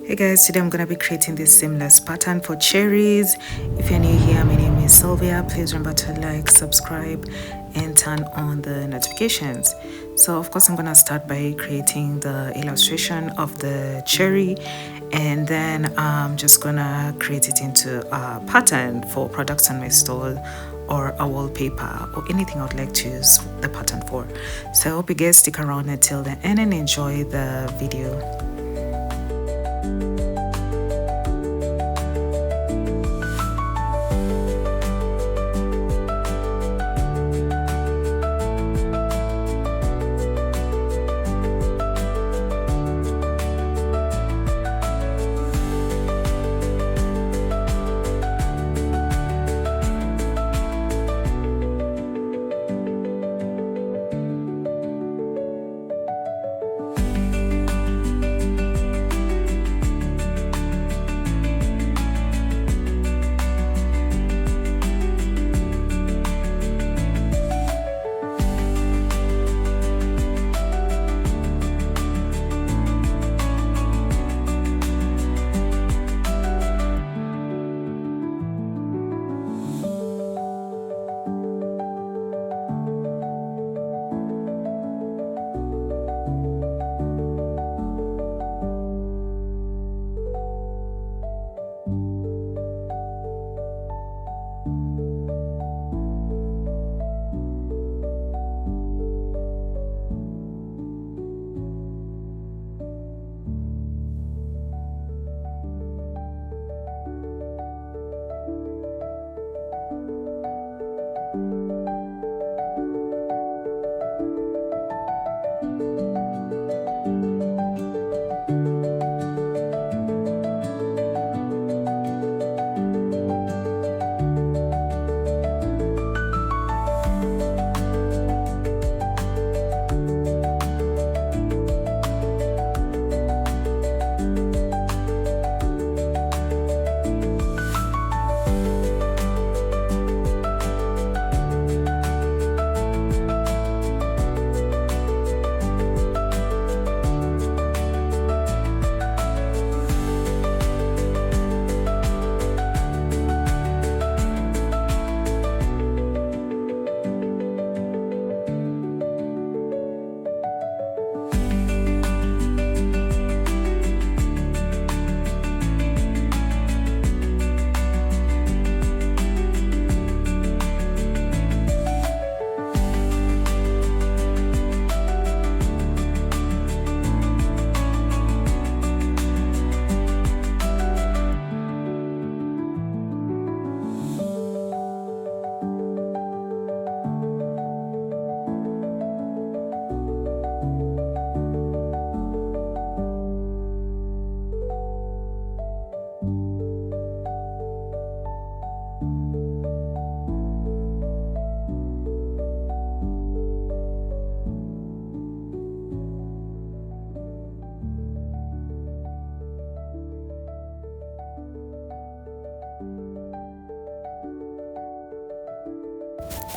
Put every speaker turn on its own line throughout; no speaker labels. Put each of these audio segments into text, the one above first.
Hey guys, today I'm gonna be creating this seamless pattern for cherries. If you're new here, my name is Sylvia. Please remember to like, subscribe, and turn on the notifications. So of course I'm gonna start by creating the illustration of the cherry, and then I'm just gonna create it into a pattern for products on my store or a wallpaper or anything I would like to use the pattern for. So I hope you guys stick around until the end and enjoy the video.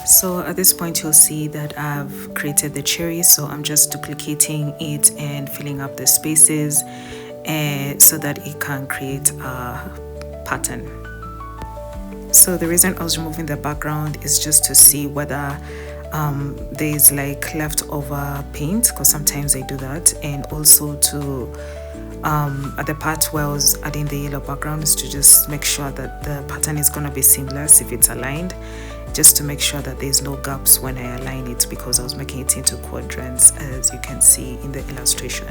So at this point you'll see that I've created the cherry, so I'm just duplicating it and filling up the spaces and so that it can create a pattern. So the reason I was removing the background is just to see whether there's like leftover paint, because sometimes I do that, and also to at the part where I was adding the yellow background is to just make sure that the pattern is going to be seamless if it's aligned, just to make sure that there's no gaps when I align it, because I was making it into quadrants as you can see in the illustration.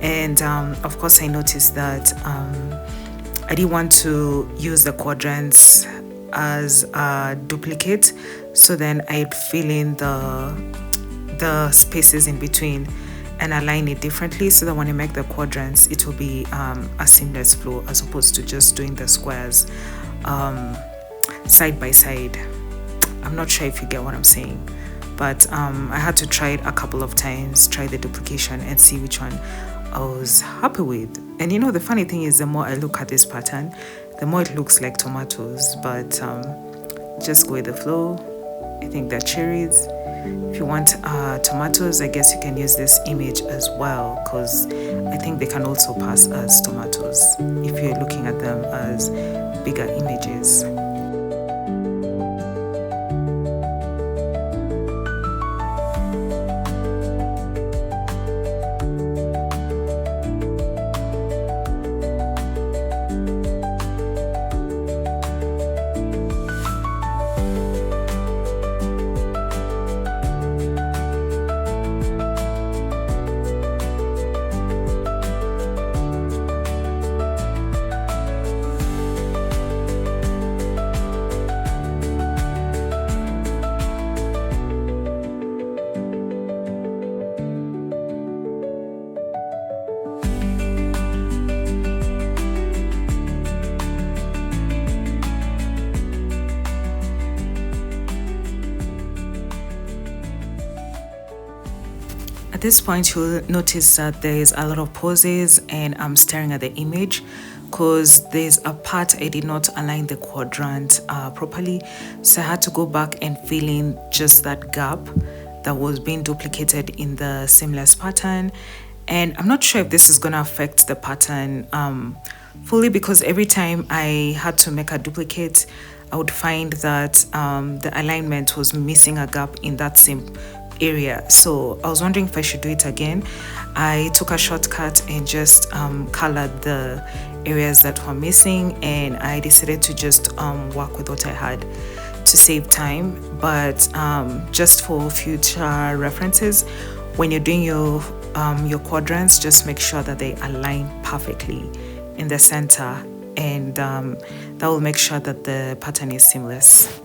And of course I noticed that I didn't want to use the quadrants as a duplicate, so then I'd fill in the spaces in between and align it differently, so that when I make the quadrants it will be a seamless flow, as opposed to just doing the squares side by side. I'm not sure if you get what I'm saying, but I had to try it a couple of times, try the duplication and see which one I was happy with. And you know, the funny thing is, the more I look at this pattern, the more it looks like tomatoes, but just go with the flow. I think they're cherries. If you want tomatoes, I guess you can use this image as well, because I think they can also pass as tomatoes if you're looking at them as bigger images. At this point, you'll notice that there's a lot of pauses and I'm staring at the image because there's a part I did not align the quadrant properly. So I had to go back and fill in just that gap that was being duplicated in the seamless pattern. And I'm not sure if this is going to affect the pattern fully, because every time I had to make a duplicate, I would find that the alignment was missing a gap in that same area. So I was wondering if I should do it again. I took a shortcut and just colored the areas that were missing, and I decided to just work with what I had to save time. But just for future references, when you're doing your quadrants, just make sure that they align perfectly in the center, and that will make sure that the pattern is seamless.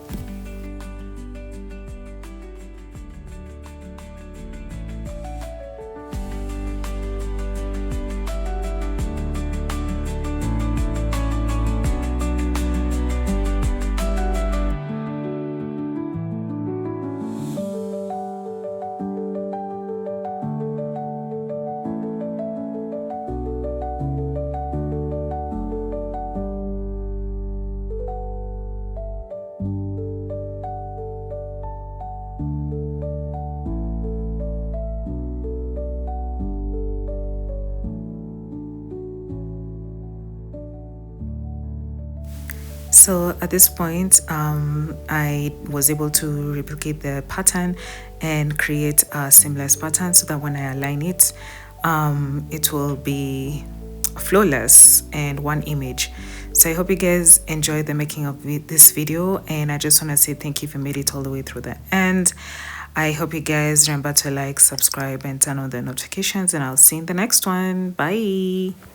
So at this point, I was able to replicate the pattern and create a seamless pattern so that when I align it, it will be flawless and one image. So I hope you guys enjoyed the making of this video, and I just want to say thank you if you made it all the way through the end. I hope you guys remember to like, subscribe, and turn on the notifications, and I'll see you in the next one. Bye.